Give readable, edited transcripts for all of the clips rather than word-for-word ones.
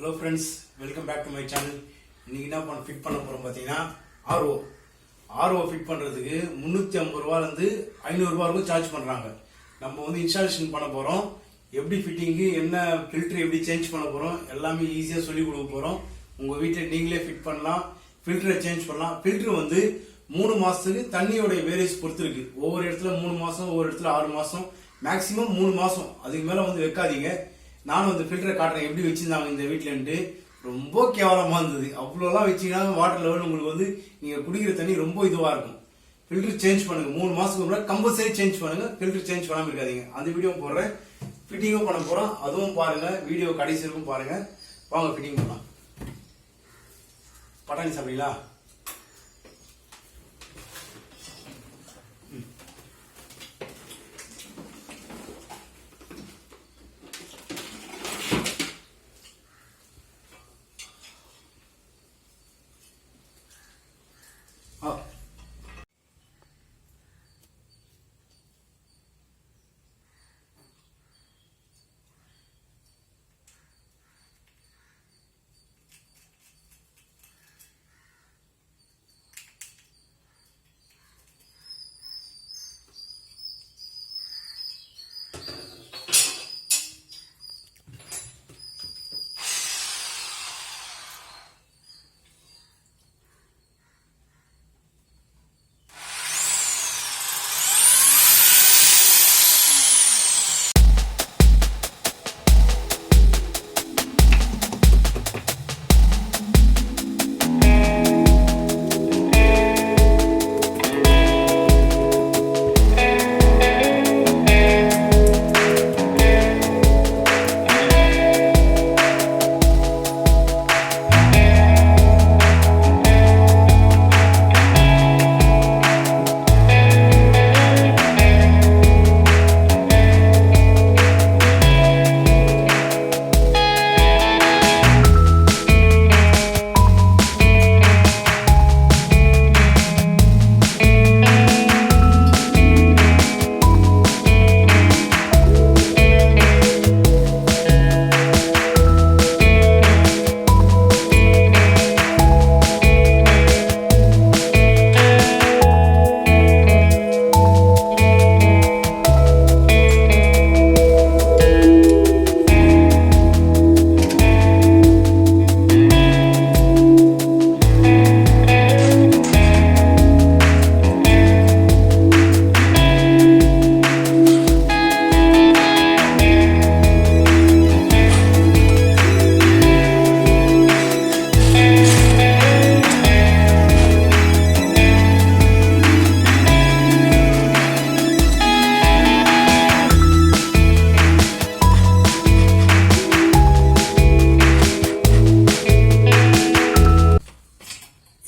Hello friends, welcome back to my channel. இன்னைக்கு என்ன fit பண்ண போகிறோம் பார்த்தீங்கன்னா ஆர்ஓ ஃபிட் பண்ணுறதுக்கு 350 ரூபாலேருந்து 500 ரூபா வரைக்கும் சார்ஜ் பண்ணுறாங்க. நம்ம வந்து இன்ஸ்டாலேஷன் பண்ண போகிறோம். எப்படி ஃபிட்டிங்கு, என்ன ஃபில்ட்ரு எப்படி சேஞ்ச் பண்ண போகிறோம், எல்லாமே ஈஸியாக சொல்லி கொடுக்க போகிறோம். உங்கள் வீட்டில் நீங்களே ஃபிட் பண்ணலாம், ஃபில்டரை சேஞ்ச் பண்ணலாம். ஃபில்ட்ரு வந்து 3 மாதத்துக்கு தண்ணியோடைய வேரியஸ் பொறுத்து இருக்கு. ஒவ்வொரு இடத்துல 3 மாதம், ஒவ்வொரு இடத்துல 6 மாதம், மேக்ஸிமம் 3 மாதம். அதுக்கு மேலே வந்து வைக்காதீங்க. நானும் அந்த ஃபில்டரை காட்டுறேன் எப்படி வச்சிருந்தாங்க இந்த வீட்டிலன்ட்டு. ரொம்ப கேவலமாக இருந்தது. அவ்வளோலாம் வச்சிங்கன்னா வாட்டர் லெவல் உங்களுக்கு வந்து நீங்கள் குடிக்கிற தண்ணி ரொம்ப இதுவாக இருக்கும். ஃபில்டர் சேஞ்ச் பண்ணுங்க. 3 மாதத்துக்கு முன்னாடி கம்பல்சரி சேஞ்ச் பண்ணுங்க. ஃபில்டர் சேஞ்ச் பண்ணாமல் இருக்காதீங்க. அந்த வீடியோ போடுறேன். ஃபிட்டிங்கும் பண்ண போகிறோம், அதுவும் பாருங்க. வீடியோ கடைசி இருக்கும் பாருங்க. வாங்க ஃபிட்டிங் பண்ணலாம். பட்டாணி சாப்பிடீங்களா?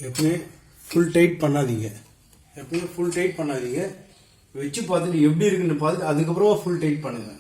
எப்பவுமே ஃபுல் டைட் பண்ணாதீங்க. வச்சு பார்த்துட்டு எப்படி இருக்குன்னு பார்த்துட்டு அதுக்கப்புறமா ஃபுல் டைட் பண்ணுங்க.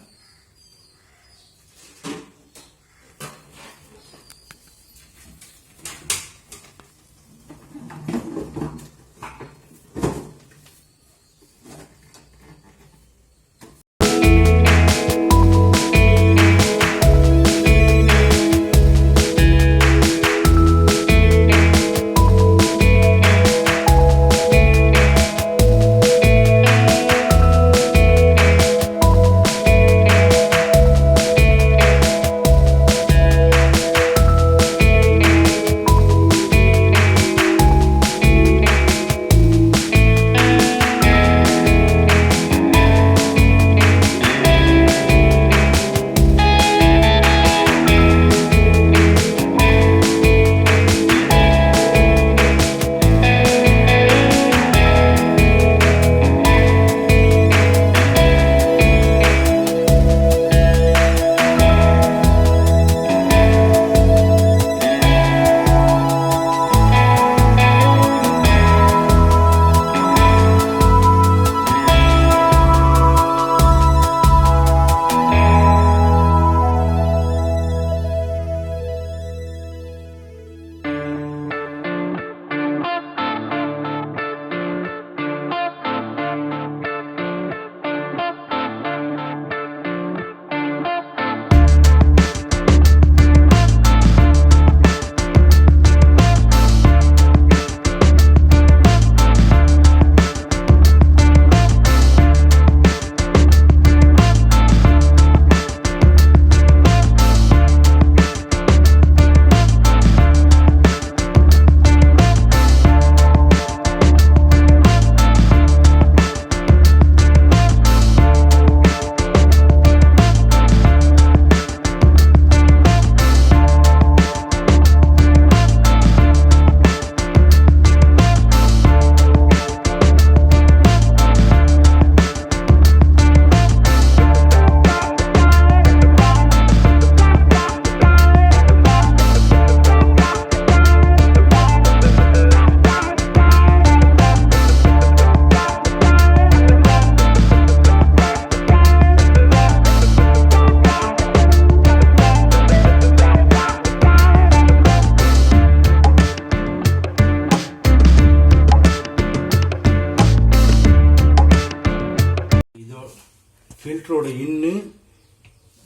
ஆரோட இன்னு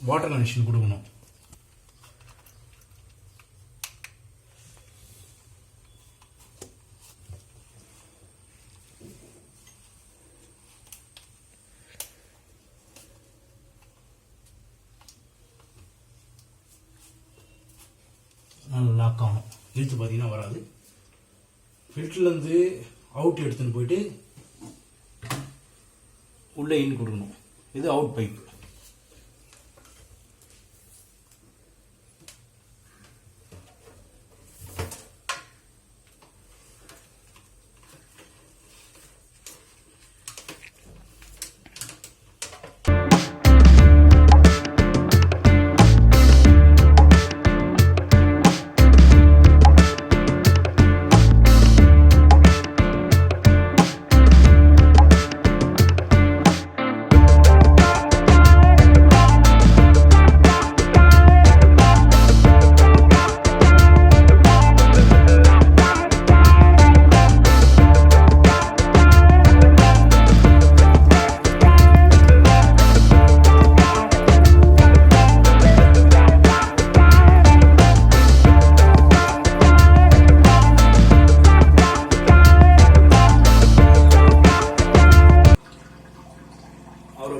வாட்டர் கனெக்ஷன் கொடுக்கணும். லாக் ஆகும். இழுத்து பார்த்தீங்கன்னா வராது. ஃபில்டர்லேருந்து அவுட் எடுத்துன்னு போயிட்டு உள்ளே இன் கொடுக்கணும். இது அவுட் பைப்.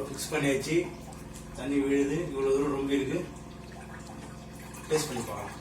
ஃபிக்ஸ் பண்ணியாச்சு. தண்ணி விழுது. இவ்வளோ தூரம் ரொம்ப இருக்கு. டேஸ்ட் பண்ணி பார்க்கலாம்.